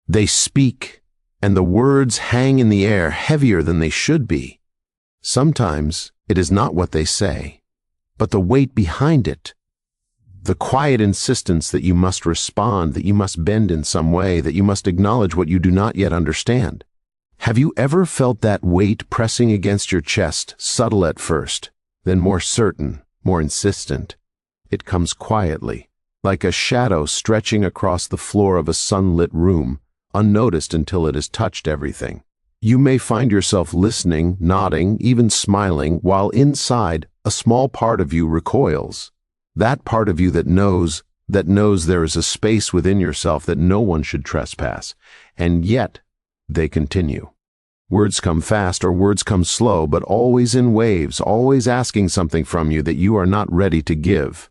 They speak, and the words hang in the air heavier than they should be. Sometimes it is not what they say, but the weight behind it. The quiet insistence that you must respond, that you must bend in some way, that you must acknowledge what you do not yet understand. Have you ever felt that weight pressing against your chest, subtle at first, then more certain, more insistent? It comes quietly, like a shadow stretching across the floor of a sunlit room, unnoticed until it has touched everything. You may find yourself listening, nodding, even smiling, while inside, a small part of you recoils. That part of you that knows there is a space within yourself that no one should trespass. And yet, they continue. Words come fast or words come slow, but always in waves, always asking something from you that you are not ready to give.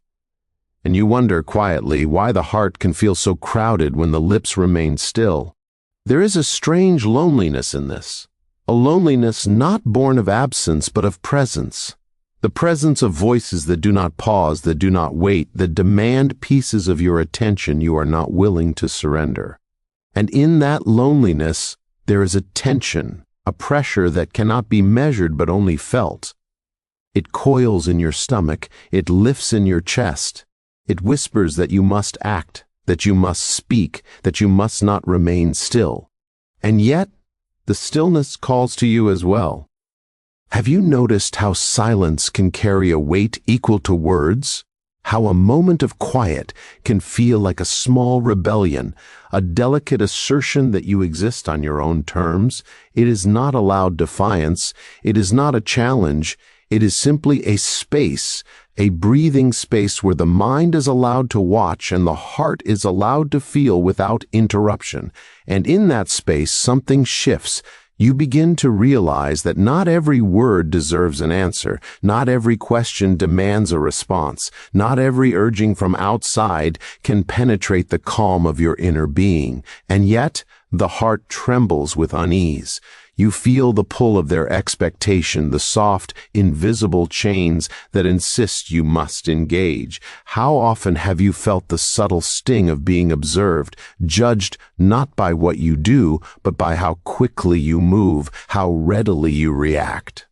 And you wonder quietly why the heart can feel so crowded when the lips remain still. There is a strange loneliness in this, a loneliness not born of absence but of presence. The presence of voices that do not pause, that do not wait, that demand pieces of your attention you are not willing to surrender. And in that loneliness, there is a tension, a pressure that cannot be measured but only felt. It coils in your stomach, it lifts in your chest. It whispers that you must act, that you must speak, that you must not remain still. And yet, the stillness calls to you as well. Have you noticed how silence can carry a weight equal to words? How a moment of quiet can feel like a small rebellion, a delicate assertion that you exist on your own terms? It is not a loud defiance. It is not a challenge. It is simply a space, a breathing space where the mind is allowed to watch and the heart is allowed to feel without interruption. And in that space, something shifts. You begin to realize that not every word deserves an answer, not every question demands a response, not every urging from outside can penetrate the calm of your inner being, and yet the heart trembles with unease. You feel the pull of their expectation, the soft, invisible chains that insist you must engage. How often have you felt the subtle sting of being observed, judged not by what you do, but by how quickly you move, how readily you react?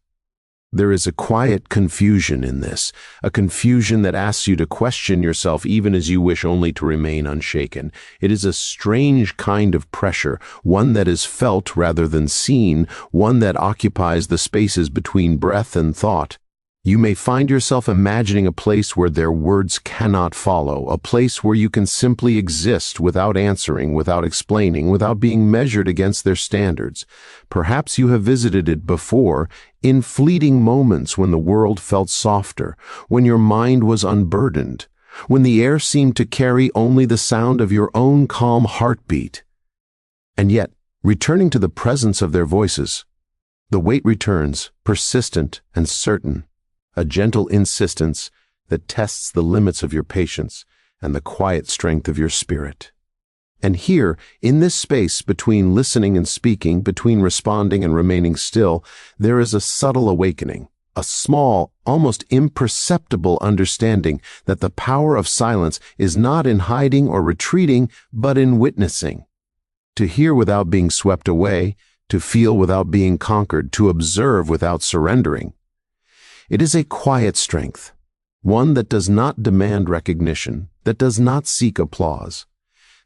There is a quiet confusion in this, a confusion that asks you to question yourself even as you wish only to remain unshaken. It is a strange kind of pressure, one that is felt rather than seen, one that occupies the spaces between breath and thought. You may find yourself imagining a place where their words cannot follow, a place where you can simply exist without answering, without explaining, without being measured against their standards. Perhaps you have visited it before, in fleeting moments when the world felt softer, when your mind was unburdened, when the air seemed to carry only the sound of your own calm heartbeat. And yet, returning to the presence of their voices, the weight returns, persistent and certain. A gentle insistence that tests the limits of your patience and the quiet strength of your spirit. And here, in this space between listening and speaking, between responding and remaining still, there is a subtle awakening, a small, almost imperceptible understanding that the power of silence is not in hiding or retreating, but in witnessing. To hear without being swept away, to feel without being conquered, to observe without surrendering. It is a quiet strength, one that does not demand recognition, that does not seek applause,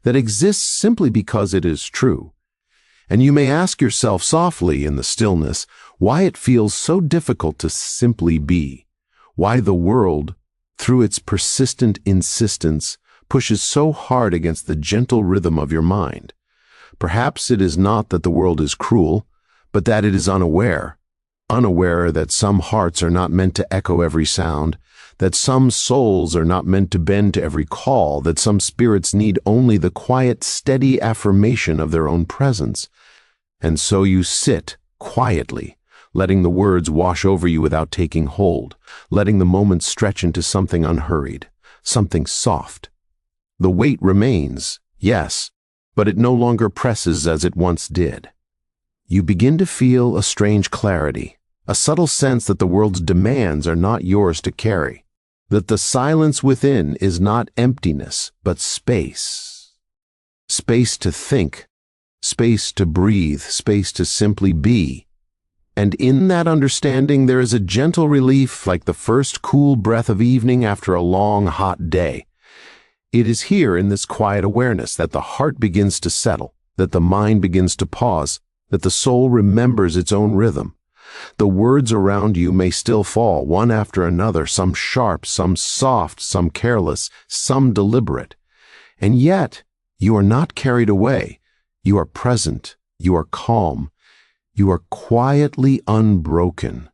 that exists simply because it is true. And you may ask yourself softly in the stillness why it feels so difficult to simply be, why the world, through its persistent insistence, pushes so hard against the gentle rhythm of your mind. Perhaps it is not that the world is cruel, but that it is unaware that some hearts are not meant to echo every sound, that some souls are not meant to bend to every call, that some spirits need only the quiet, steady affirmation of their own presence. And so you sit quietly, letting the words wash over you without taking hold, letting the moments stretch into something unhurried, something soft. The weight remains, yes, but it no longer presses as it once did. You begin to feel a strange clarity, a subtle sense that the world's demands are not yours to carry, that the silence within is not emptiness, but space. Space to think, space to breathe, space to simply be. And in that understanding, there is a gentle relief like the first cool breath of evening after a long, hot day. It is here in this quiet awareness that the heart begins to settle, that the mind begins to pause, that the soul remembers its own rhythm. The words around you may still fall, one after another, some sharp, some soft, some careless, some deliberate. And yet, you are not carried away. You are present. You are calm. You are quietly unbroken.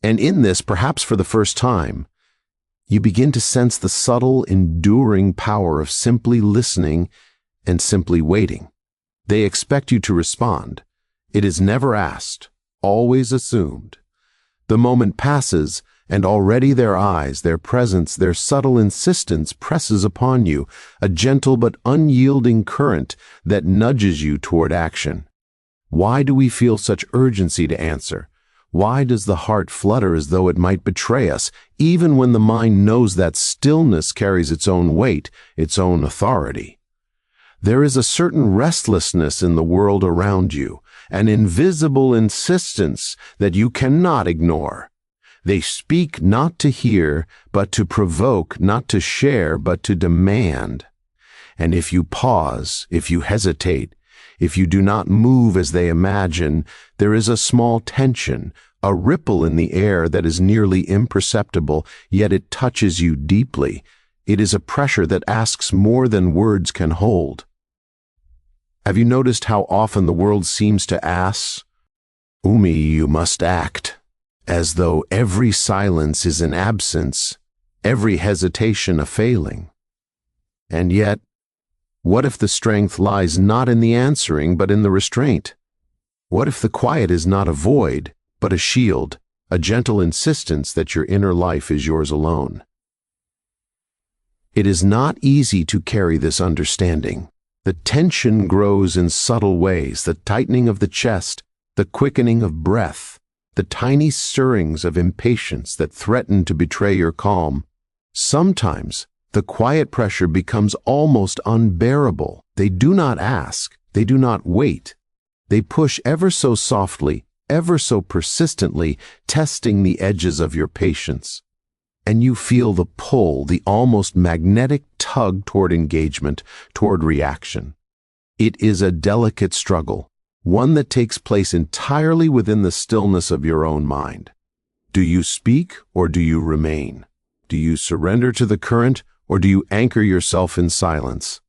And in this, perhaps for the first time, you begin to sense the subtle, enduring power of simply listening and simply waiting. They expect you to respond. It is never asked, always assumed. The moment passes, and already their eyes, their presence, their subtle insistence presses upon you, a gentle but unyielding current that nudges you toward action. Why do we feel such urgency to answer? Why does the heart flutter as though it might betray us, even when the mind knows that stillness carries its own weight, its own authority? There is a certain restlessness in the world around you, an invisible insistence that you cannot ignore. They speak not to hear, but to provoke, not to share, but to demand. And if you pause, if you hesitate, if you do not move as they imagine, there is a small tension, a ripple in the air that is nearly imperceptible, yet it touches you deeply. It is a pressure that asks more than words can hold. Have you noticed how often the world seems to ask, "Umi, you must act," as though every silence is an absence, every hesitation a failing? And yet, what if the strength lies not in the answering, but in the restraint? What if the quiet is not a void, but a shield, a gentle insistence that your inner life is yours alone? It is not easy to carry this understanding. The tension grows in subtle ways, the tightening of the chest, the quickening of breath, the tiny stirrings of impatience that threaten to betray your calm. Sometimes, the quiet pressure becomes almost unbearable. They do not ask. They do not wait. They push ever so softly, ever so persistently, testing the edges of your patience. And you feel the pull, the almost magnetic tug toward engagement, toward reaction. It is a delicate struggle, one that takes place entirely within the stillness of your own mind. Do you speak or do you remain? Do you surrender to the current or do you anchor yourself in silence?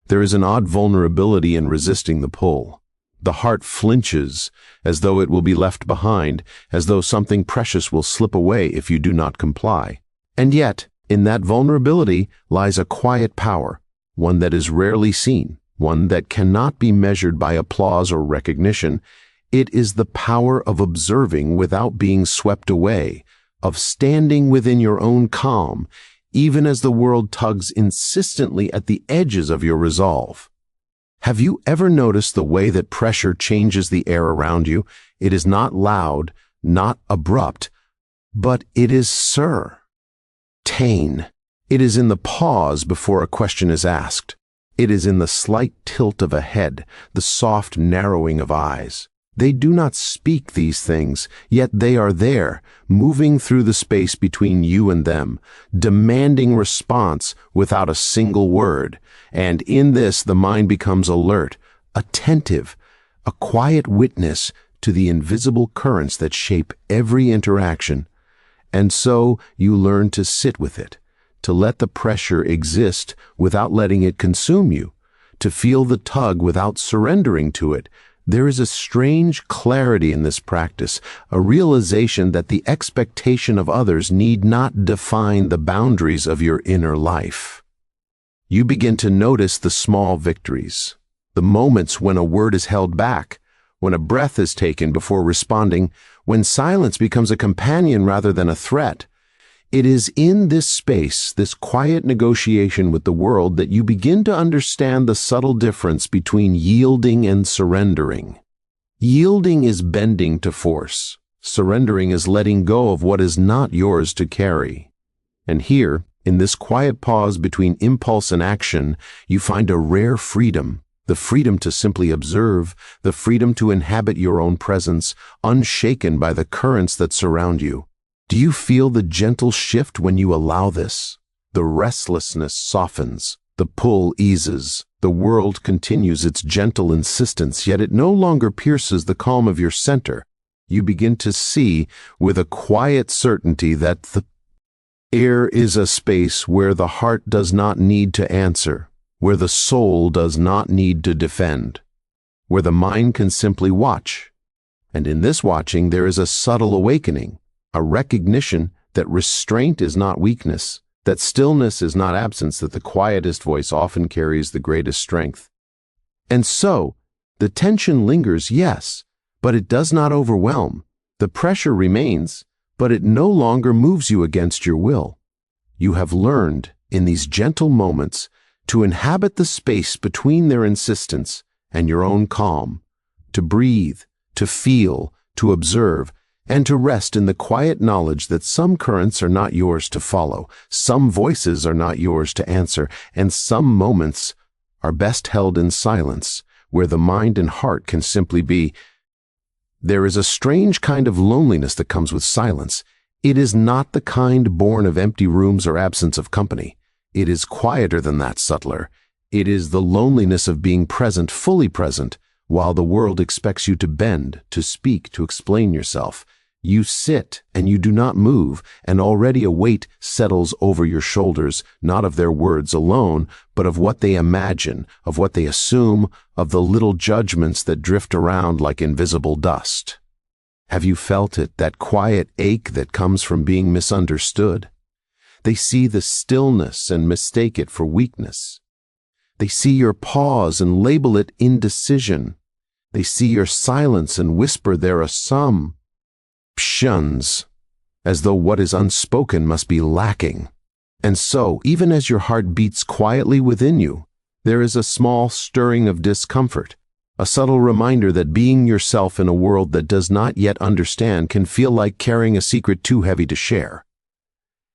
There is an odd vulnerability in resisting the pull. The heart flinches as though it will be left behind, as though something precious will slip away if you do not comply. And yet, in that vulnerability lies a quiet power, one that is rarely seen, one that cannot be measured by applause or recognition. It is the power of observing without being swept away, of standing within your own calm, even as the world tugs insistently at the edges of your resolve. Have you ever noticed the way that pressure changes the air around you? It is not loud, not abrupt, but it is certain. It is in the pause before a question is asked. It is in the slight tilt of a head, the soft narrowing of eyes. They do not speak these things, yet they are there, moving through the space between you and them, demanding response without a single word. And in this, the mind becomes alert, attentive, a quiet witness to the invisible currents that shape every interaction. And so you learn to sit with it, to let the pressure exist without letting it consume you, to feel the tug without surrendering to it. There is a strange clarity in this practice, a realization that the expectation of others need not define the boundaries of your inner life. You begin to notice the small victories, the moments when a word is held back, when a breath is taken before responding, when silence becomes a companion rather than a threat. It is in this space, this quiet negotiation with the world, that you begin to understand the subtle difference between yielding and surrendering. Yielding is bending to force. Surrendering is letting go of what is not yours to carry. And here, in this quiet pause between impulse and action, you find a rare freedom, the freedom to simply observe, the freedom to inhabit your own presence, unshaken by the currents that surround you. Do you feel the gentle shift when you allow this? The restlessness softens, the pull eases, the world continues its gentle insistence, yet it no longer pierces the calm of your center. You begin to see with a quiet certainty that the air is a space where the heart does not need to answer, where the soul does not need to defend, where the mind can simply watch. And in this watching there is a subtle awakening, a recognition that restraint is not weakness, that stillness is not absence, that the quietest voice often carries the greatest strength. And so, the tension lingers, yes, but it does not overwhelm. The pressure remains, but it no longer moves you against your will. You have learned, in these gentle moments, to inhabit the space between their insistence and your own calm, to breathe, to feel, to observe, and to rest in the quiet knowledge that some currents are not yours to follow, some voices are not yours to answer, and some moments are best held in silence, where the mind and heart can simply be. There is a strange kind of loneliness that comes with silence. It is not the kind born of empty rooms or absence of company. It is quieter than that, subtler. It is the loneliness of being present, fully present, while the world expects you to bend, to speak, to explain yourself. You sit and you do not move, and already a weight settles over your shoulders, not of their words alone, but of what they imagine, of what they assume, of the little judgments that drift around like invisible dust. Have you felt it, that quiet ache that comes from being misunderstood? They see the stillness and mistake it for weakness. They see your pause and label it indecision. They see your silence and whisper there some shuns, as though what is unspoken must be lacking. And so, even as your heart beats quietly within you, there is a small stirring of discomfort, a subtle reminder that being yourself in a world that does not yet understand can feel like carrying a secret too heavy to share.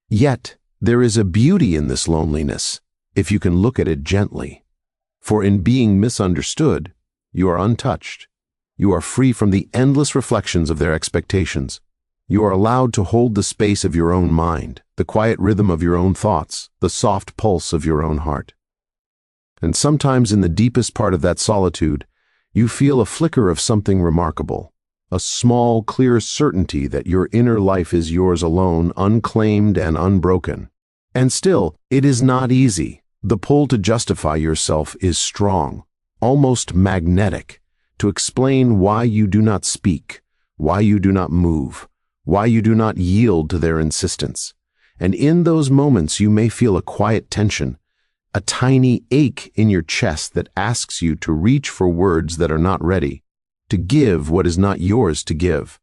Yet, there is a beauty in this loneliness, if you can look at it gently. For in being misunderstood, you are untouched. You are free from the endless reflections of their expectations. You are allowed to hold the space of your own mind, the quiet rhythm of your own thoughts, the soft pulse of your own heart. And sometimes in the deepest part of that solitude, you feel a flicker of something remarkable, a small, clear certainty that your inner life is yours alone, unclaimed and unbroken. And still, it is not easy. The pull to justify yourself is strong, almost magnetic, to explain why you do not speak, why you do not move, why you do not yield to their insistence. And in those moments you may feel a quiet tension, a tiny ache in your chest that asks you to reach for words that are not ready, to give what is not yours to give.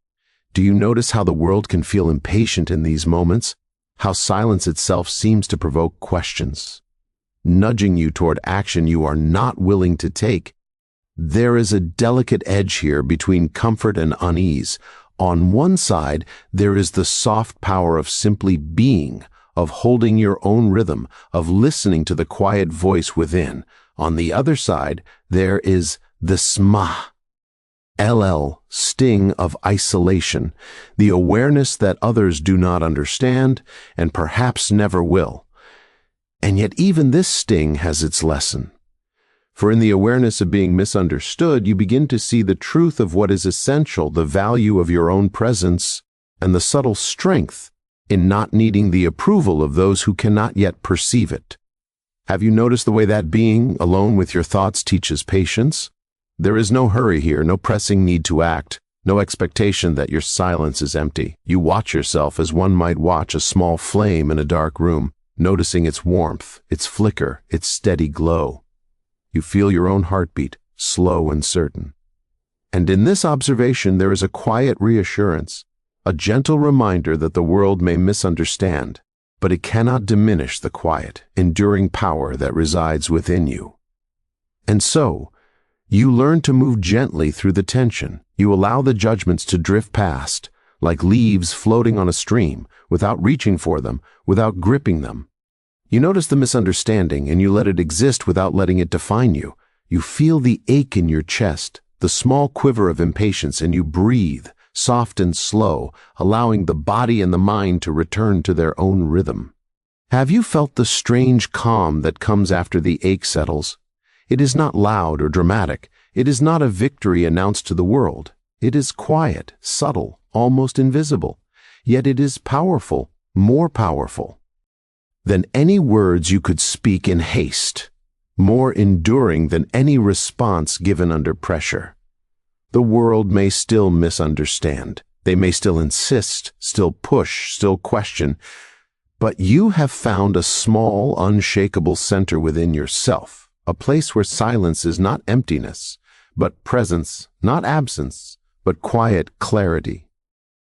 Do you notice how the world can feel impatient in these moments? How silence itself seems to provoke questions, nudging you toward action you are not willing to take? There is a delicate edge here between comfort and unease. On one side, there is the soft power of simply being, of holding your own rhythm, of listening to the quiet voice within. On the other side, there is the sting of isolation, the awareness that others do not understand and perhaps never will. And yet even this sting has its lesson. For in the awareness of being misunderstood, you begin to see the truth of what is essential, the value of your own presence, and the subtle strength in not needing the approval of those who cannot yet perceive it. Have you noticed the way that being alone with your thoughts teaches patience? There is no hurry here, no pressing need to act, no expectation that your silence is empty. You watch yourself as one might watch a small flame in a dark room, noticing its warmth, its flicker, its steady glow. You feel your own heartbeat, slow and certain. And in this observation there is a quiet reassurance, a gentle reminder that the world may misunderstand, but it cannot diminish the quiet, enduring power that resides within you. And so, you learn to move gently through the tension. You allow the judgments to drift past, like leaves floating on a stream, without reaching for them, without gripping them. You notice the misunderstanding and you let it exist without letting it define you. You feel the ache in your chest, the small quiver of impatience, and you breathe, soft and slow, allowing the body and the mind to return to their own rhythm. Have you felt the strange calm that comes after the ache settles? It is not loud or dramatic. It is not a victory announced to the world. It is quiet, subtle, almost invisible. Yet it is powerful, more powerful than any words you could speak in haste, more enduring than any response given under pressure. The world may still misunderstand. They may still insist, still push, still question. But you have found a small, unshakable center within yourself, a place where silence is not emptiness, but presence, not absence, but quiet clarity.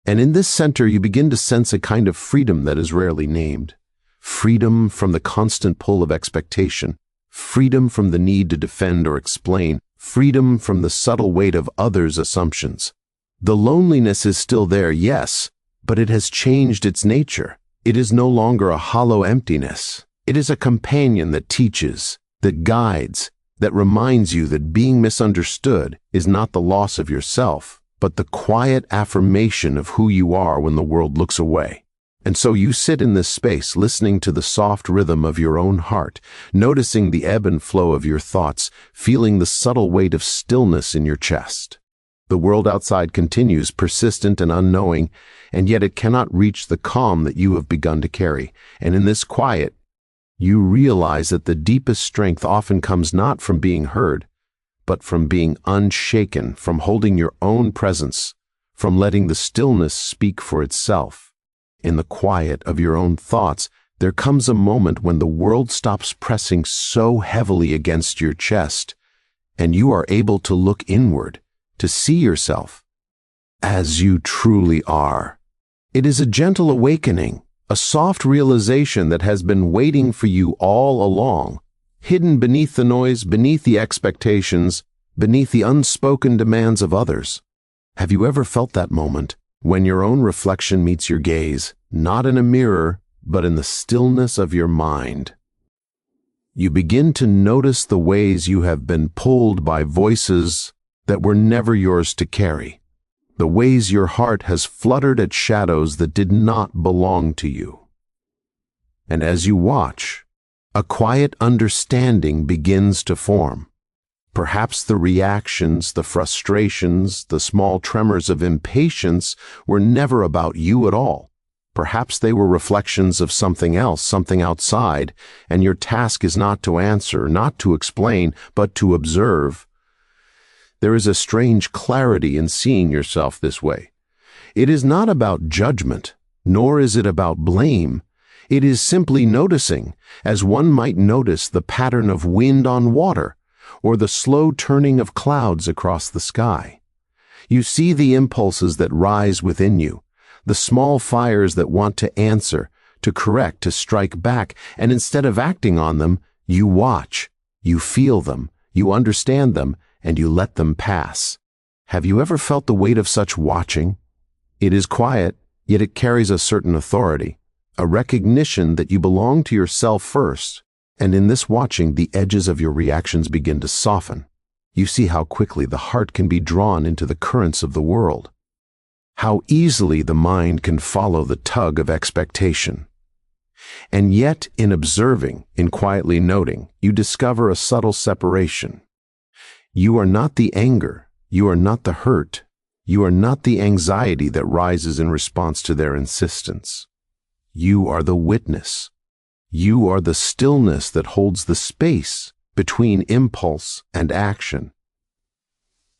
And in this center you begin to sense a kind of freedom that is rarely named. Freedom from the constant pull of expectation, freedom from the need to defend or explain, freedom from the subtle weight of others' assumptions. The loneliness is still there, yes, but it has changed its nature. It is no longer a hollow emptiness. It is a companion that teaches, that guides, that reminds you that being misunderstood is not the loss of yourself, but the quiet affirmation of who you are when the world looks away. And so you sit in this space, listening to the soft rhythm of your own heart, noticing the ebb and flow of your thoughts, feeling the subtle weight of stillness in your chest. The world outside continues, persistent and unknowing, and yet it cannot reach the calm that you have begun to carry. And in this quiet, you realize that the deepest strength often comes not from being heard, but from being unshaken, from holding your own presence, from letting the stillness speak for itself. In the quiet of your own thoughts, there comes a moment when the world stops pressing so heavily against your chest, and you are able to look inward, to see yourself as you truly are. It is a gentle awakening, a soft realization that has been waiting for you all along, hidden beneath the noise, beneath the expectations, beneath the unspoken demands of others. Have you ever felt that moment, when your own reflection meets your gaze, not in a mirror, but in the stillness of your mind? You begin to notice the ways you have been pulled by voices that were never yours to carry, the ways your heart has fluttered at shadows that did not belong to you. And as you watch, a quiet understanding begins to form. Perhaps the reactions, the frustrations, the small tremors of impatience were never about you at all. Perhaps they were reflections of something else, something outside, and your task is not to answer, not to explain, but to observe. There is a strange clarity in seeing yourself this way. It is not about judgment, nor is it about blame. It is simply noticing, as one might notice the pattern of wind on water, or the slow turning of clouds across the sky. You see the impulses that rise within you, the small fires that want to answer, to correct, to strike back, and instead of acting on them, you watch, you feel them, you understand them, and you let them pass. Have you ever felt the weight of such watching? It is quiet, yet it carries a certain authority, a recognition that you belong to yourself first. And in this watching, the edges of your reactions begin to soften. You see how quickly the heart can be drawn into the currents of the world, how easily the mind can follow the tug of expectation. And yet, in observing, in quietly noting, you discover a subtle separation. You are not the anger, you are not the hurt, you are not the anxiety that rises in response to their insistence. You are the witness. You are the stillness that holds the space between impulse and action.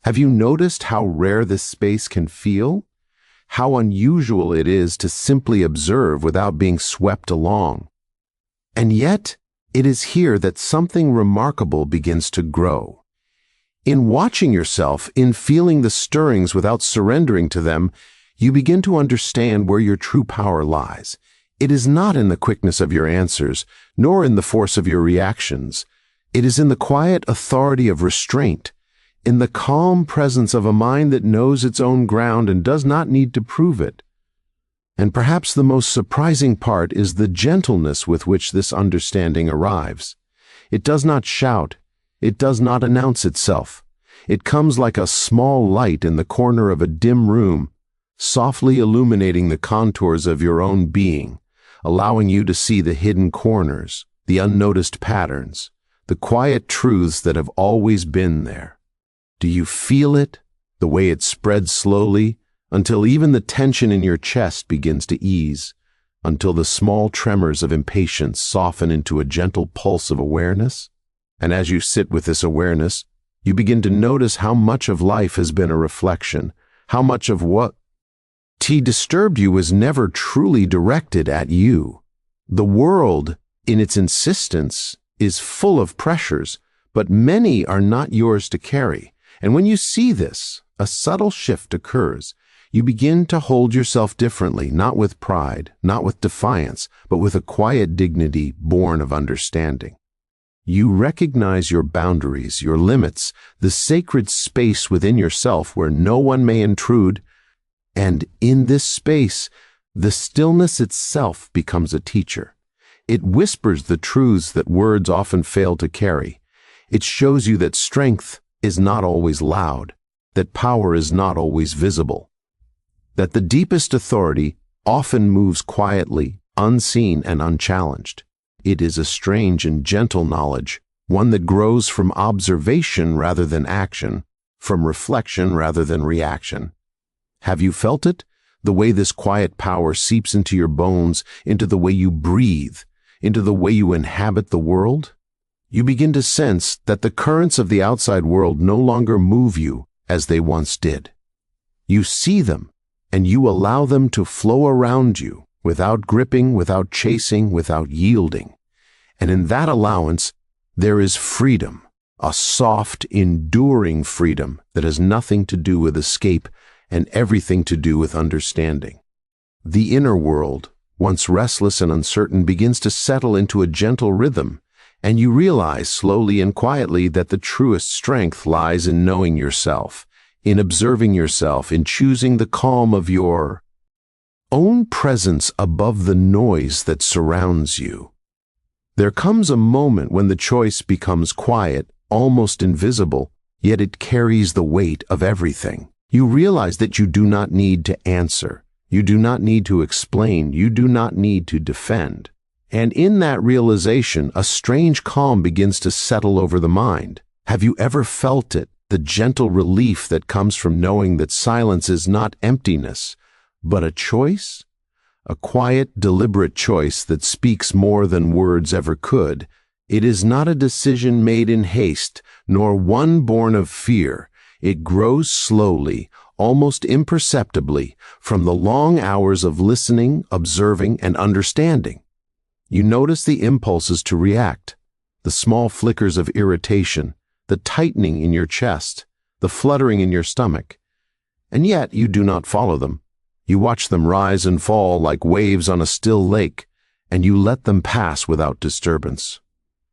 Have you noticed how rare this space can feel? How unusual it is to simply observe without being swept along. And yet, it is here that something remarkable begins to grow. In watching yourself, in feeling the stirrings without surrendering to them, you begin to understand where your true power lies. It is not in the quickness of your answers, nor in the force of your reactions. It is in the quiet authority of restraint, in the calm presence of a mind that knows its own ground and does not need to prove it. And perhaps the most surprising part is the gentleness with which this understanding arrives. It does not shout, It does not announce itself. It comes like a small light in the corner of a dim room, softly illuminating the contours of your own being, allowing you to see the hidden corners, the unnoticed patterns, the quiet truths that have always been there. Do you feel it, the way it spreads slowly, until even the tension in your chest begins to ease, until the small tremors of impatience soften into a gentle pulse of awareness? And as you sit with this awareness, you begin to notice how much of life has been a reflection, how much of what disturbed you was never truly directed at you. The world, in its insistence, is full of pressures, but many are not yours to carry. And when you see this, a subtle shift occurs. You begin to hold yourself differently, not with pride, not with defiance, but with a quiet dignity born of understanding. You recognize your boundaries, your limits, the sacred space within yourself where no one may intrude, and in this space, the stillness itself becomes a teacher. It whispers the truths that words often fail to carry. It shows you that strength is not always loud, that power is not always visible, that the deepest authority often moves quietly, unseen and unchallenged. It is a strange and gentle knowledge, one that grows from observation rather than action, from reflection rather than reaction. Have you felt it? The way this quiet power seeps into your bones, into the way you breathe, into the way you inhabit the world? You begin to sense that the currents of the outside world no longer move you as they once did. You see them, and you allow them to flow around you, without gripping, without chasing, without yielding. And in that allowance, there is freedom, a soft, enduring freedom that has nothing to do with escape and everything to do with understanding. The inner world, once restless and uncertain, begins to settle into a gentle rhythm, and you realize slowly and quietly that the truest strength lies in knowing yourself, in observing yourself, in choosing the calm of your own presence above the noise that surrounds you. There comes a moment when the choice becomes quiet, almost invisible, yet it carries the weight of everything. You realize that you do not need to answer, you do not need to explain, you do not need to defend. And in that realization, a strange calm begins to settle over the mind. Have you ever felt it, the gentle relief that comes from knowing that silence is not emptiness, but a choice? A quiet, deliberate choice that speaks more than words ever could. It is not a decision made in haste, nor one born of fear. It grows slowly, almost imperceptibly, from the long hours of listening, observing, and understanding. You notice the impulses to react, the small flickers of irritation, the tightening in your chest, the fluttering in your stomach. And yet you do not follow them. You watch them rise and fall like waves on a still lake, and you let them pass without disturbance.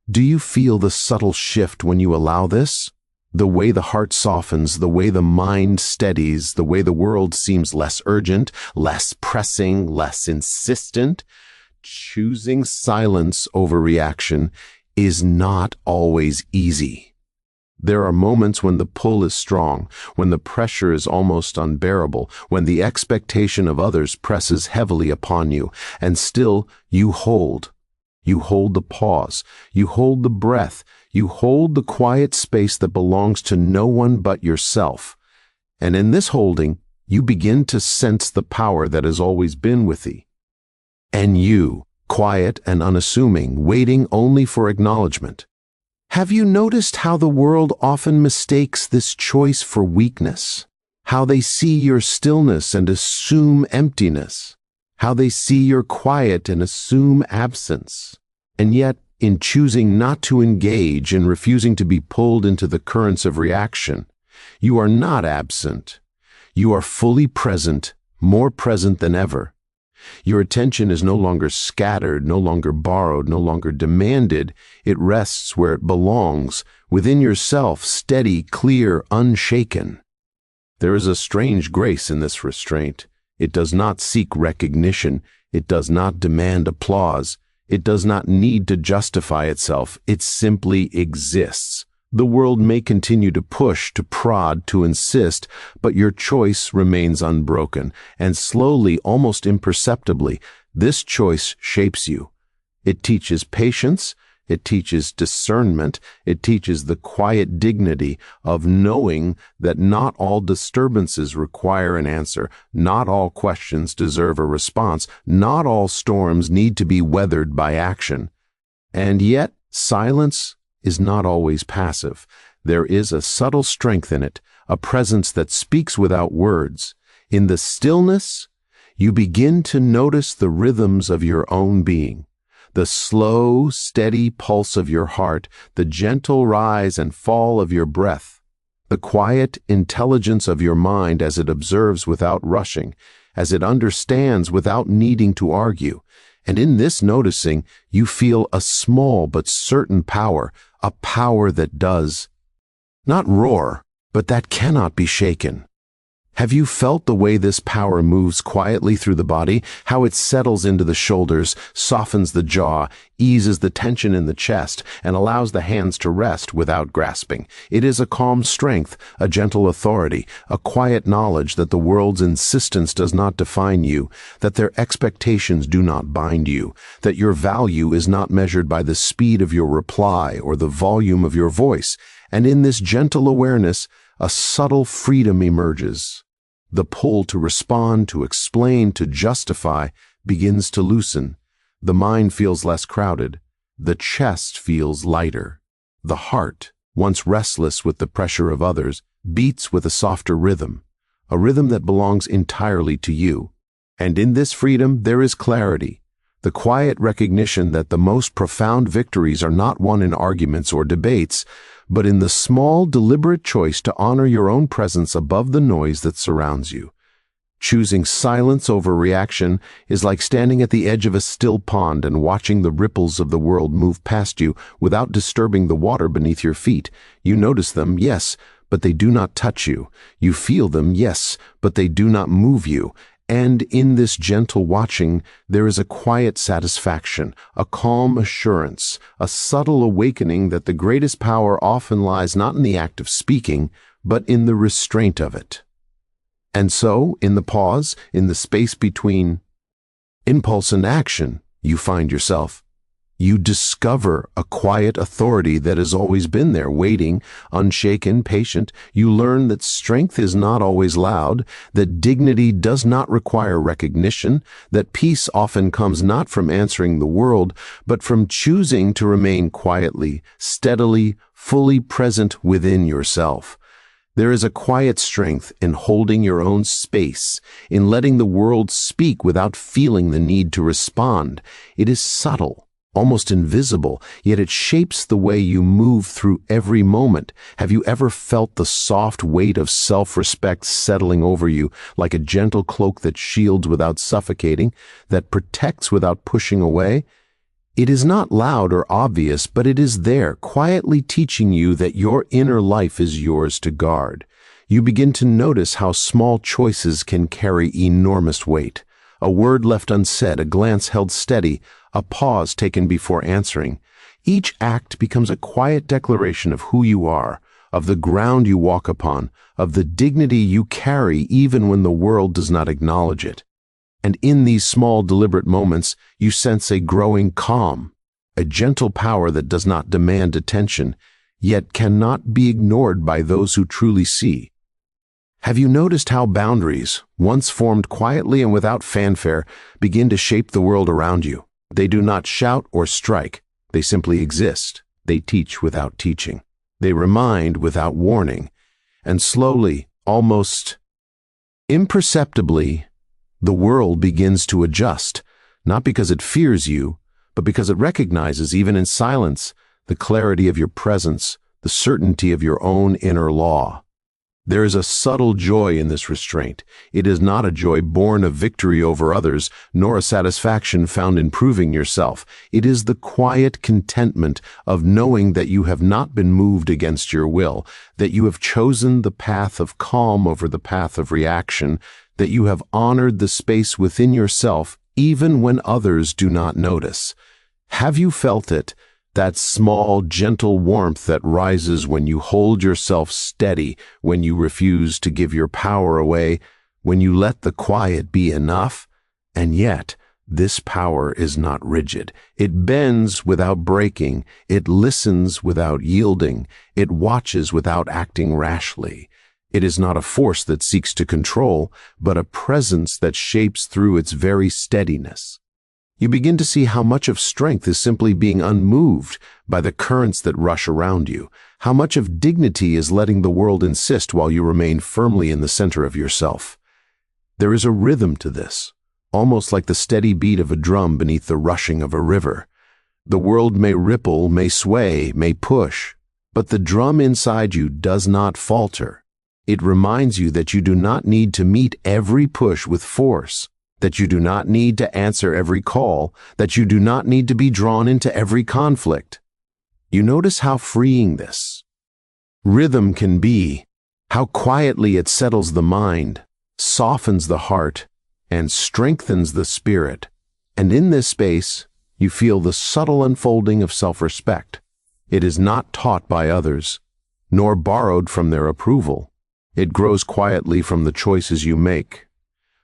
Do you feel the subtle shift when you allow this? The way the heart softens, the way the mind steadies, the way the world seems less urgent, less pressing, less insistent. Choosing silence over reaction is not always easy. There are moments when the pull is strong, when the pressure is almost unbearable, when the expectation of others presses heavily upon you, and still you hold. You hold the pause, you hold the breath, you hold the quiet space that belongs to no one but yourself. And in this holding, you begin to sense the power that has always been with thee. And you, quiet and unassuming, waiting only for acknowledgement. Have you noticed how the world often mistakes this choice for weakness? How they see your stillness and assume emptiness? How they see your quiet and assume absence? And yet, in choosing not to engage and refusing to be pulled into the currents of reaction, you are not absent. You are fully present, more present than ever. Your attention is no longer scattered, no longer borrowed, no longer demanded. It rests where it belongs, within yourself, steady, clear, unshaken. There is a strange grace in this restraint. It does not seek recognition. It does not demand applause. It does not need to justify itself. It simply exists, The world may continue to push, to prod, to insist, but your choice remains unbroken, and slowly, almost imperceptibly, this choice shapes you. It teaches patience, it teaches discernment, it teaches the quiet dignity of knowing that not all disturbances require an answer, not all questions deserve a response, not all storms need to be weathered by action. And yet, silence is not always passive. There is a subtle strength in it, a presence that speaks without words. In the stillness, you begin to notice the rhythms of your own being. The slow, steady pulse of your heart, the gentle rise and fall of your breath, the quiet intelligence of your mind as it observes without rushing, as it understands without needing to argue. And in this noticing, you feel a small but certain power, a power that does not roar, but that cannot be shaken. Have you felt the way this power moves quietly through the body, how it settles into the shoulders, softens the jaw, eases the tension in the chest, and allows the hands to rest without grasping? It is a calm strength, a gentle authority, a quiet knowledge that the world's insistence does not define you, that their expectations do not bind you, that your value is not measured by the speed of your reply or the volume of your voice. And in this gentle awareness, a subtle freedom emerges. The pull to respond, to explain, to justify begins to loosen. The mind feels less crowded. The chest feels lighter. The heart, once restless with the pressure of others, beats with a softer rhythm, a rhythm that belongs entirely to you. And in this freedom there is clarity, the quiet recognition that the most profound victories are not won in arguments or debates, but in the small, deliberate choice to honor your own presence above the noise that surrounds you. Choosing silence over reaction is like standing at the edge of a still pond and watching the ripples of the world move past you without disturbing the water beneath your feet. You notice them, yes, but they do not touch you. You feel them, yes, but they do not move you. And in this gentle watching, there is a quiet satisfaction, a calm assurance, a subtle awakening that the greatest power often lies not in the act of speaking, but in the restraint of it. And so, in the pause, in the space between impulse and action, you find yourself. You discover a quiet authority that has always been there, waiting, unshaken, patient. You learn that strength is not always loud, that dignity does not require recognition, that peace often comes not from answering the world, but from choosing to remain quietly, steadily, fully present within yourself. There is a quiet strength in holding your own space, in letting the world speak without feeling the need to respond. It is subtle, almost invisible, yet it shapes the way you move through every moment. Have you ever felt the soft weight of self-respect settling over you, like a gentle cloak that shields without suffocating, that protects without pushing away? It is not loud or obvious, but it is there, quietly teaching you that your inner life is yours to guard. You begin to notice how small choices can carry enormous weight. A word left unsaid, a glance held steady, a pause taken before answering. Each act becomes a quiet declaration of who you are, of the ground you walk upon, of the dignity you carry even when the world does not acknowledge it. And in these small, deliberate moments, you sense a growing calm, a gentle power that does not demand attention, yet cannot be ignored by those who truly see. Have you noticed how boundaries, once formed quietly and without fanfare, begin to shape the world around you? They do not shout or strike. They simply exist. They teach without teaching. They remind without warning. And slowly, almost imperceptibly, the world begins to adjust, not because it fears you, but because it recognizes, even in silence, the clarity of your presence, the certainty of your own inner law. There is a subtle joy in this restraint. It is not a joy born of victory over others, nor a satisfaction found in proving yourself. It is the quiet contentment of knowing that you have not been moved against your will, that you have chosen the path of calm over the path of reaction, that you have honored the space within yourself even when others do not notice. Have you felt it, That small, gentle warmth that rises when you hold yourself steady, when you refuse to give your power away, when you let the quiet be enough. And yet, this power is not rigid. It bends without breaking. It listens without yielding. It watches without acting rashly. It is not a force that seeks to control, but a presence that shapes through its very steadiness. You begin to see how much of strength is simply being unmoved by the currents that rush around you, how much of dignity is letting the world insist while you remain firmly in the center of yourself. There is a rhythm to this, almost like the steady beat of a drum beneath the rushing of a river. The world may ripple, may sway, may push, but the drum inside you does not falter. It reminds you that you do not need to meet every push with force, that you do not need to answer every call, that you do not need to be drawn into every conflict. You notice how freeing this rhythm can be, how quietly it settles the mind, softens the heart, and strengthens the spirit. And in this space, you feel the subtle unfolding of self-respect. It is not taught by others, nor borrowed from their approval. It grows quietly from the choices you make,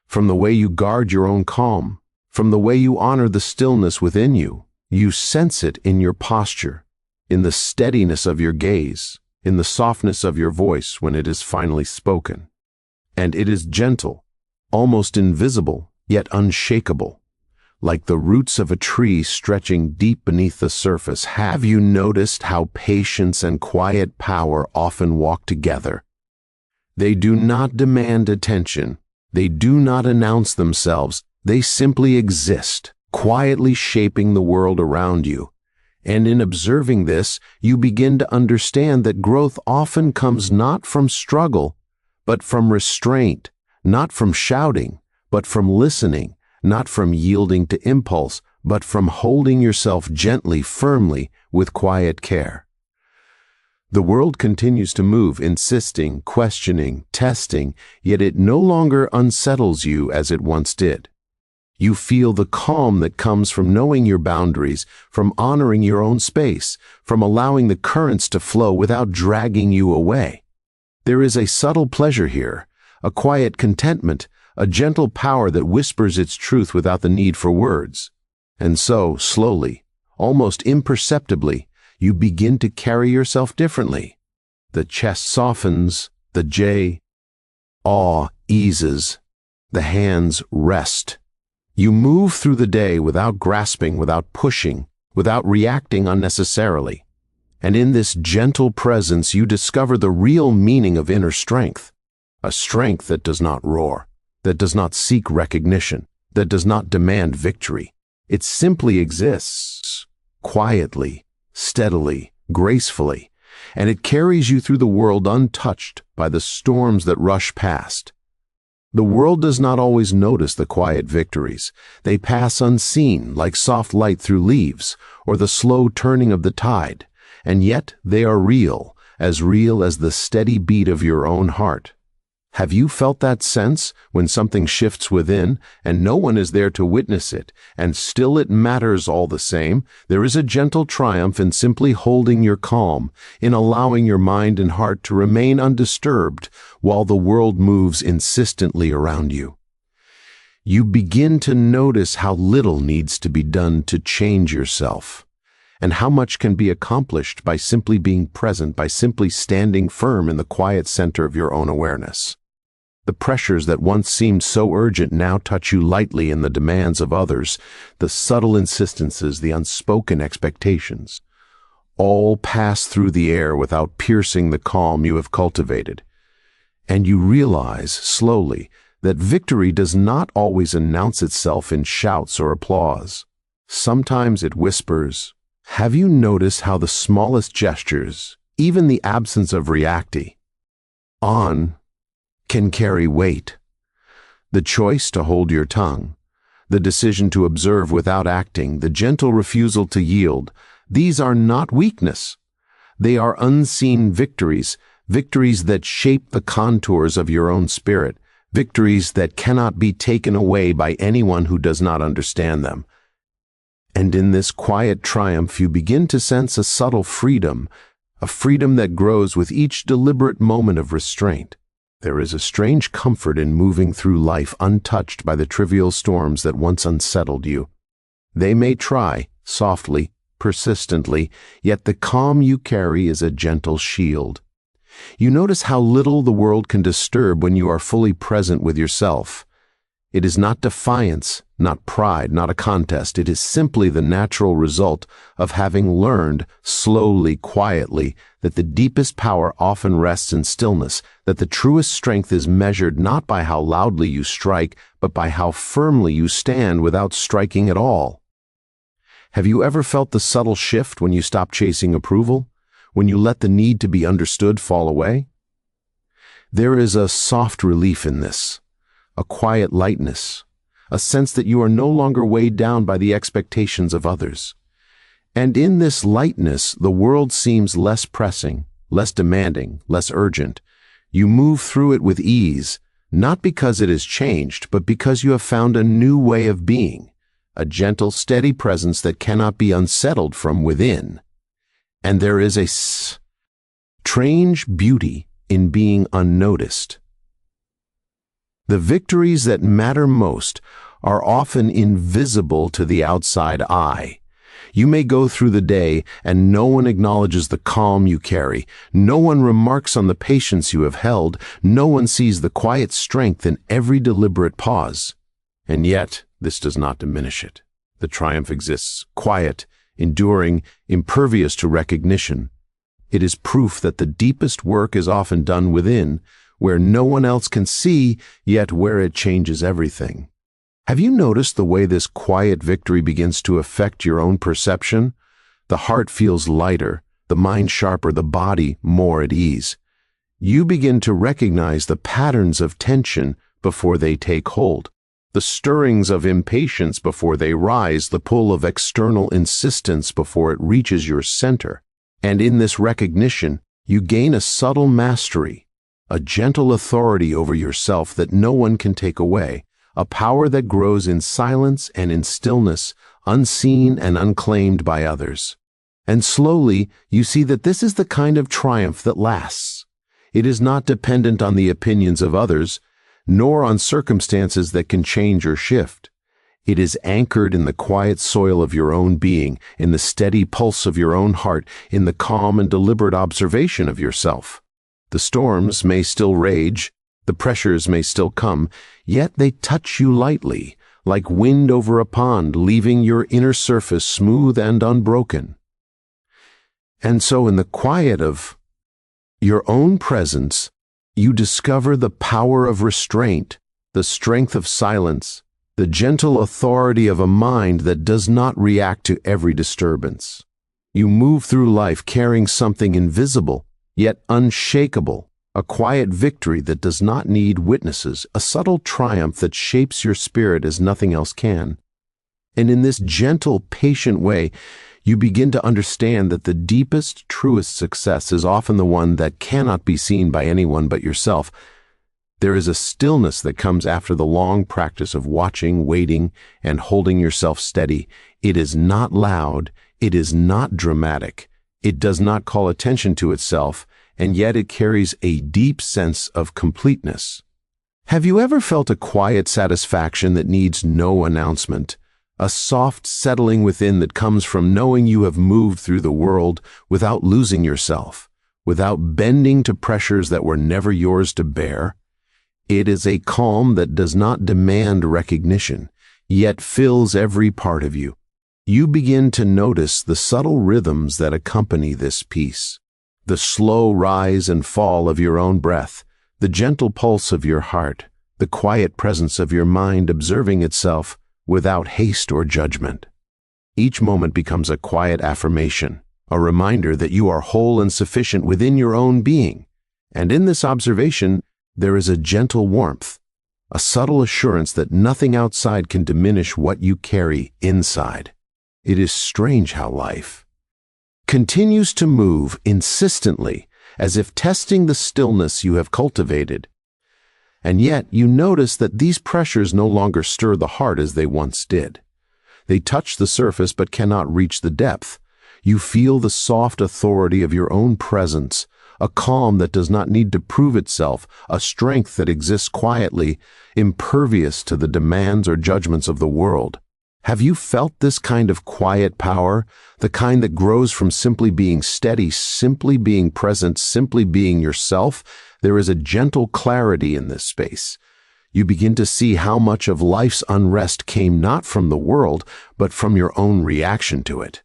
from the way you guard your own calm, from the way you honor the stillness within you. You sense it in your posture, in the steadiness of your gaze, in the softness of your voice when it is finally spoken. And it is gentle, almost invisible, yet unshakable, like the roots of a tree stretching deep beneath the surface. Have you noticed how patience and quiet power often walk together? They do not demand attention. They do not announce themselves. They simply exist, quietly shaping the world around you. And in observing this, you begin to understand that growth often comes not from struggle, but from restraint, not from shouting, but from listening, not from yielding to impulse, but from holding yourself gently, firmly, with quiet care. The world continues to move, insisting, questioning, testing, yet it no longer unsettles you as it once did. You feel the calm that comes from knowing your boundaries, from honoring your own space, from allowing the currents to flow without dragging you away. There is a subtle pleasure here, a quiet contentment, a gentle power that whispers its truth without the need for words. And so, slowly, almost imperceptibly, you begin to carry yourself differently. The chest softens, the awe eases, the hands rest. You move through the day without grasping, without pushing, without reacting unnecessarily. And in this gentle presence you discover the real meaning of inner strength, a strength that does not roar, that does not seek recognition, that does not demand victory. It simply exists, quietly, steadily, gracefully, and it carries you through the world untouched by the storms that rush past. The world does not always notice the quiet victories. They pass unseen, like soft light through leaves, or the slow turning of the tide, and yet they are real as the steady beat of your own heart. Have you felt that sense when something shifts within and no one is there to witness it, and still it matters all the same? There is a gentle triumph in simply holding your calm, in allowing your mind and heart to remain undisturbed while the world moves insistently around you. You begin to notice how little needs to be done to change yourself, and how much can be accomplished by simply being present, by simply standing firm in the quiet center of your own awareness. The pressures that once seemed so urgent now touch you lightly in the demands of others, the subtle insistences, the unspoken expectations. All pass through the air without piercing the calm you have cultivated. And you realize, slowly, that victory does not always announce itself in shouts or applause. Sometimes it whispers. Have you noticed how the smallest gestures, even the absence of reacting, can carry weight? The choice to hold your tongue, the decision to observe without acting, the gentle refusal to yield, these are not weakness. They are unseen victories, victories that shape the contours of your own spirit, victories that cannot be taken away by anyone who does not understand them. And in this quiet triumph, you begin to sense a subtle freedom, a freedom that grows with each deliberate moment of restraint. There is a strange comfort in moving through life untouched by the trivial storms that once unsettled you. They may try, softly, persistently, yet the calm you carry is a gentle shield. You notice how little the world can disturb when you are fully present with yourself. It is not defiance, not pride, not a contest. It is simply the natural result of having learned, slowly, quietly, that the deepest power often rests in stillness, that the truest strength is measured not by how loudly you strike, but by how firmly you stand without striking at all. Have you ever felt the subtle shift when you stop chasing approval, when you let the need to be understood fall away? There is a soft relief in this, a quiet lightness, a sense that you are no longer weighed down by the expectations of others. And in this lightness, the world seems less pressing, less demanding, less urgent. You move through it with ease, not because it has changed, but because you have found a new way of being, a gentle, steady presence that cannot be unsettled from within. And there is a strange beauty in being unnoticed. The victories that matter most are often invisible to the outside eye. You may go through the day and no one acknowledges the calm you carry. No one remarks on the patience you have held. No one sees the quiet strength in every deliberate pause. And yet, this does not diminish it. The triumph exists, quiet, enduring, impervious to recognition. It is proof that the deepest work is often done within, where no one else can see, yet where it changes everything. Have you noticed the way this quiet victory begins to affect your own perception? The heart feels lighter, the mind sharper, the body more at ease. You begin to recognize the patterns of tension before they take hold, the stirrings of impatience before they rise, the pull of external insistence before it reaches your center. And in this recognition, you gain a subtle mastery, a gentle authority over yourself that no one can take away, a power that grows in silence and in stillness, unseen and unclaimed by others. And slowly, you see that this is the kind of triumph that lasts. It is not dependent on the opinions of others, nor on circumstances that can change or shift. It is anchored in the quiet soil of your own being, in the steady pulse of your own heart, in the calm and deliberate observation of yourself. The storms may still rage, the pressures may still come, yet they touch you lightly, like wind over a pond, leaving your inner surface smooth and unbroken. And so in the quiet of your own presence, you discover the power of restraint, the strength of silence, the gentle authority of a mind that does not react to every disturbance. You move through life carrying something invisible, yet unshakable, a quiet victory that does not need witnesses, a subtle triumph that shapes your spirit as nothing else can. And in this gentle, patient way, you begin to understand that the deepest, truest success is often the one that cannot be seen by anyone but yourself. There is a stillness that comes after the long practice of watching, waiting, and holding yourself steady. It is not loud, it is not dramatic, it does not call attention to itself, and yet it carries a deep sense of completeness. Have you ever felt a quiet satisfaction that needs no announcement? A soft settling within that comes from knowing you have moved through the world without losing yourself, without bending to pressures that were never yours to bear? It is a calm that does not demand recognition, yet fills every part of you. You begin to notice the subtle rhythms that accompany this peace, the slow rise and fall of your own breath, the gentle pulse of your heart, the quiet presence of your mind observing itself without haste or judgment. Each moment becomes a quiet affirmation, a reminder that you are whole and sufficient within your own being. And in this observation, there is a gentle warmth, a subtle assurance that nothing outside can diminish what you carry inside. It is strange how life continues to move insistently, as if testing the stillness you have cultivated. And yet you notice that these pressures no longer stir the heart as they once did. They touch the surface but cannot reach the depth. You feel the soft authority of your own presence, a calm that does not need to prove itself, a strength that exists quietly, impervious to the demands or judgments of the world. Have you felt this kind of quiet power, the kind that grows from simply being steady, simply being present, simply being yourself? There is a gentle clarity in this space. You begin to see how much of life's unrest came not from the world, but from your own reaction to it.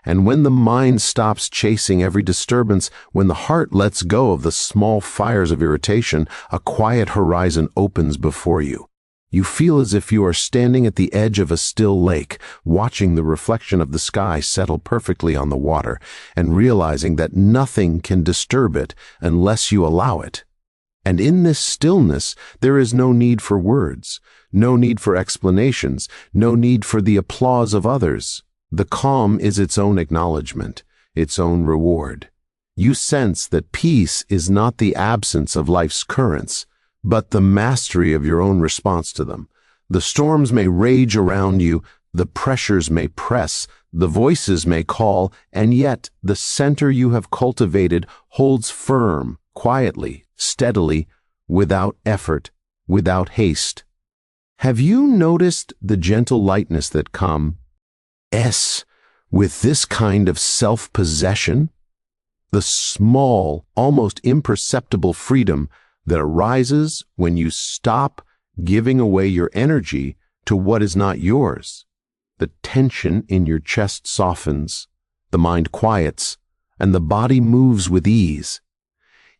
And when the mind stops chasing every disturbance, when the heart lets go of the small fires of irritation, a quiet horizon opens before you. You feel as if you are standing at the edge of a still lake, watching the reflection of the sky settle perfectly on the water, and realizing that nothing can disturb it unless you allow it. And in this stillness, there is no need for words, no need for explanations, no need for the applause of others. The calm is its own acknowledgement, its own reward. You sense that peace is not the absence of life's currents, but the mastery of your own response to them. The storms may rage around you, the pressures may press, the voices may call, and yet the center you have cultivated holds firm, quietly, steadily, without effort, without haste. Have you noticed the gentle lightness that comes with this kind of self-possession? The small, almost imperceptible freedom that arises when you stop giving away your energy to what is not yours. The tension in your chest softens, the mind quiets, and the body moves with ease.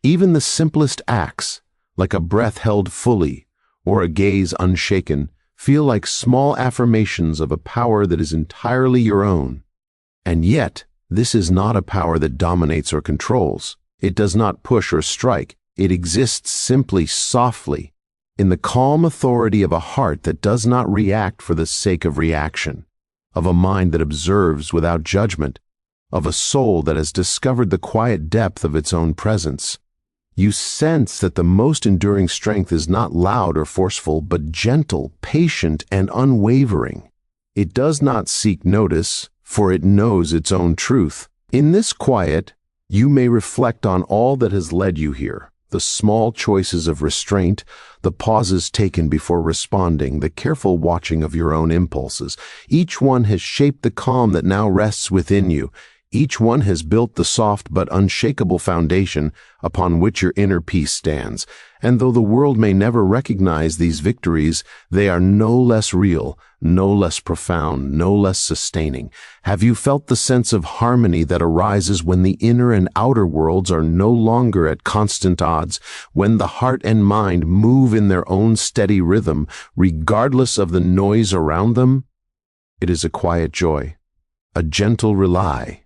Even the simplest acts, like a breath held fully or a gaze unshaken, feel like small affirmations of a power that is entirely your own. And yet, this is not a power that dominates or controls. It does not push or strike. It exists simply, softly, in the calm authority of a heart that does not react for the sake of reaction, of a mind that observes without judgment, of a soul that has discovered the quiet depth of its own presence. You sense that the most enduring strength is not loud or forceful, but gentle, patient, and unwavering. It does not seek notice, for it knows its own truth. In this quiet, you may reflect on all that has led you here. The small choices of restraint, the pauses taken before responding, the careful watching of your own impulses. Each one has shaped the calm that now rests within you. Each one has built the soft but unshakable foundation upon which your inner peace stands. And though the world may never recognize these victories, they are no less real, no less profound, no less sustaining. Have you felt the sense of harmony that arises when the inner and outer worlds are no longer at constant odds, when the heart and mind move in their own steady rhythm, regardless of the noise around them? It is a quiet joy, a gentle rely.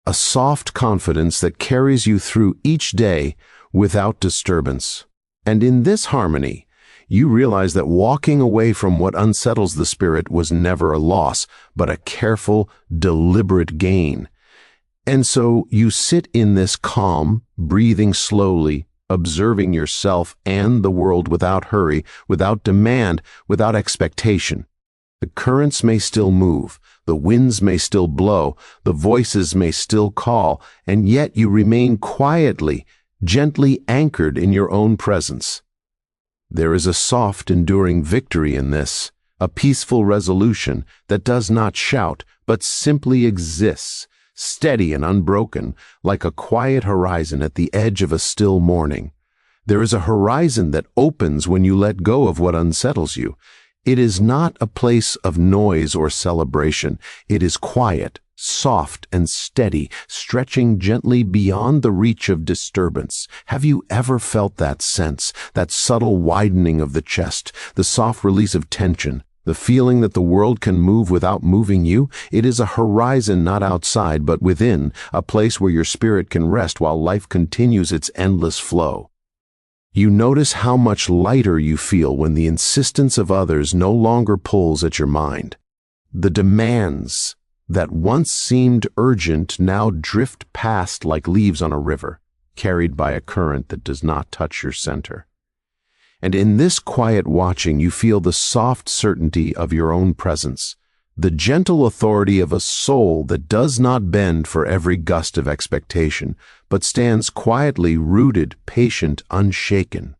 A soft confidence that carries you through each day without disturbance. And in this harmony, you realize that walking away from what unsettles the spirit was never a loss, but a careful, deliberate gain. And so you sit in this calm, breathing slowly, observing yourself and the world without hurry, without demand, without expectation. The currents may still move, the winds may still blow, the voices may still call, and yet you remain quietly, gently anchored in your own presence. There is a soft, enduring victory in this, a peaceful resolution that does not shout, but simply exists, steady and unbroken, like a quiet horizon at the edge of a still morning. There is a horizon that opens when you let go of what unsettles you. It is not a place of noise or celebration. It is quiet, soft, and steady, stretching gently beyond the reach of disturbance. Have you ever felt that sense, that subtle widening of the chest, the soft release of tension, the feeling that the world can move without moving you? It is a horizon not outside, but within, a place where your spirit can rest while life continues its endless flow. You notice how much lighter you feel when the insistence of others no longer pulls at your mind. The demands that once seemed urgent now drift past like leaves on a river, carried by a current that does not touch your center. And in this quiet watching, you feel the soft certainty of your own presence, the gentle authority of a soul that does not bend for every gust of expectation, but stands quietly rooted, patient, unshaken.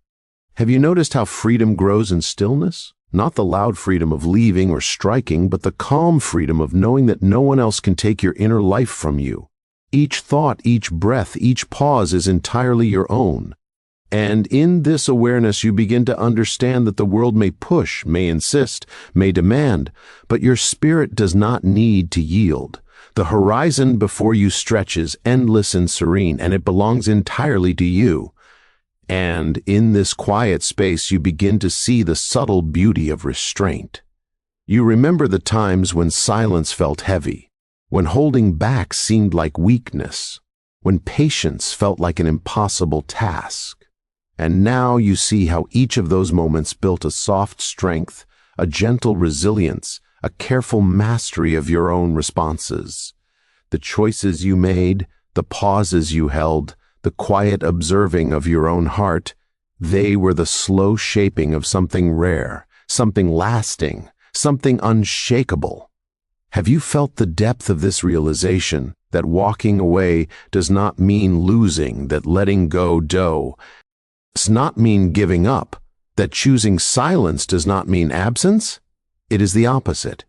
Have you noticed how freedom grows in stillness? Not the loud freedom of leaving or striking, but the calm freedom of knowing that no one else can take your inner life from you. Each thought, each breath, each pause is entirely your own. And in this awareness, you begin to understand that the world may push, may insist, may demand, but your spirit does not need to yield. The horizon before you stretches endless and serene, and it belongs entirely to you. And in this quiet space, you begin to see the subtle beauty of restraint. You remember the times when silence felt heavy, when holding back seemed like weakness, when patience felt like an impossible task. And now you see how each of those moments built a soft strength, a gentle resilience, a careful mastery of your own responses. The choices you made, the pauses you held, the quiet observing of your own heart, they were the slow shaping of something rare, something lasting, something unshakable. Have you felt the depth of this realization, that walking away does not mean losing, that letting go does not mean giving up, that choosing silence does not mean absence? It is the opposite.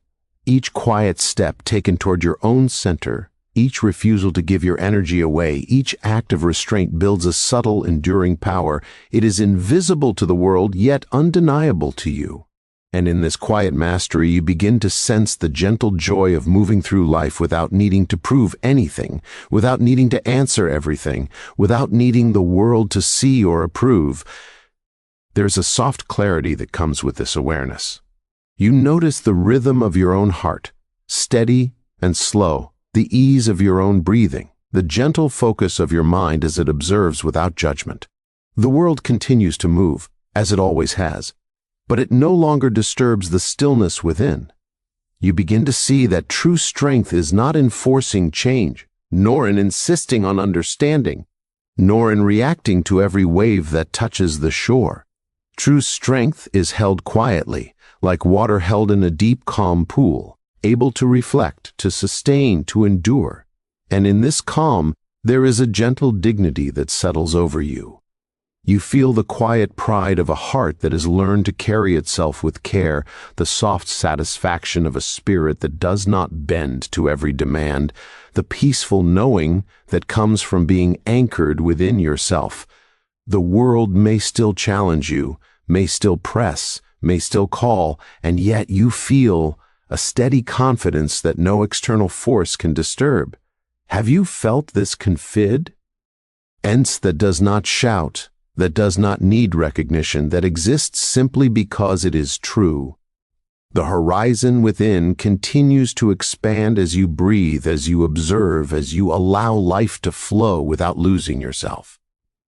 Each quiet step taken toward your own center, each refusal to give your energy away, each act of restraint builds a subtle, enduring power. It is invisible to the world, yet undeniable to you. And in this quiet mastery, you begin to sense the gentle joy of moving through life without needing to prove anything, without needing to answer everything, without needing the world to see or approve. There's a soft clarity that comes with this awareness. You notice the rhythm of your own heart, steady and slow, the ease of your own breathing, the gentle focus of your mind as it observes without judgment. The world continues to move, as it always has, but it no longer disturbs the stillness within. You begin to see that true strength is not in forcing change, nor in insisting on understanding, nor in reacting to every wave that touches the shore. True strength is held quietly, like water held in a deep, calm pool, able to reflect, to sustain, to endure. And in this calm, there is a gentle dignity that settles over you. You feel the quiet pride of a heart that has learned to carry itself with care, the soft satisfaction of a spirit that does not bend to every demand, the peaceful knowing that comes from being anchored within yourself. The world may still challenge you, may still press, may still call, and yet you feel a steady confidence that no external force can disturb. Have you felt this confidence that does not shout, that does not need recognition, that exists simply because it is true? The horizon within continues to expand as you breathe, as you observe, as you allow life to flow without losing yourself.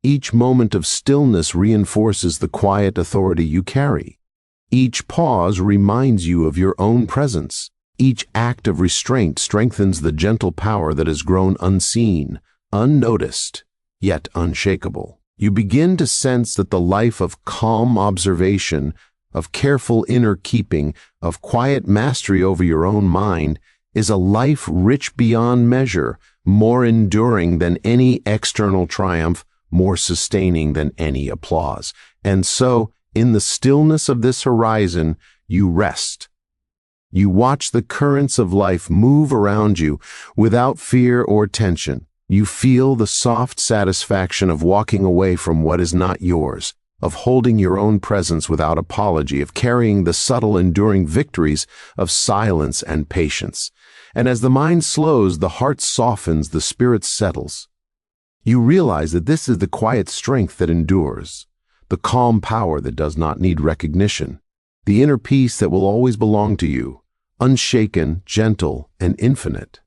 Each moment of stillness reinforces the quiet authority you carry. Each pause reminds you of your own presence. Each act of restraint strengthens the gentle power that has grown unseen, unnoticed, yet unshakable. You begin to sense that the life of calm observation, of careful inner keeping, of quiet mastery over your own mind, is a life rich beyond measure, more enduring than any external triumph, more sustaining than any applause. And so, in the stillness of this horizon, you rest. You watch the currents of life move around you without fear or tension. You feel the soft satisfaction of walking away from what is not yours, of holding your own presence without apology, of carrying the subtle, enduring victories of silence and patience. And as the mind slows, the heart softens, the spirit settles. You realize that this is the quiet strength that endures, the calm power that does not need recognition, the inner peace that will always belong to you, unshaken, gentle, and infinite.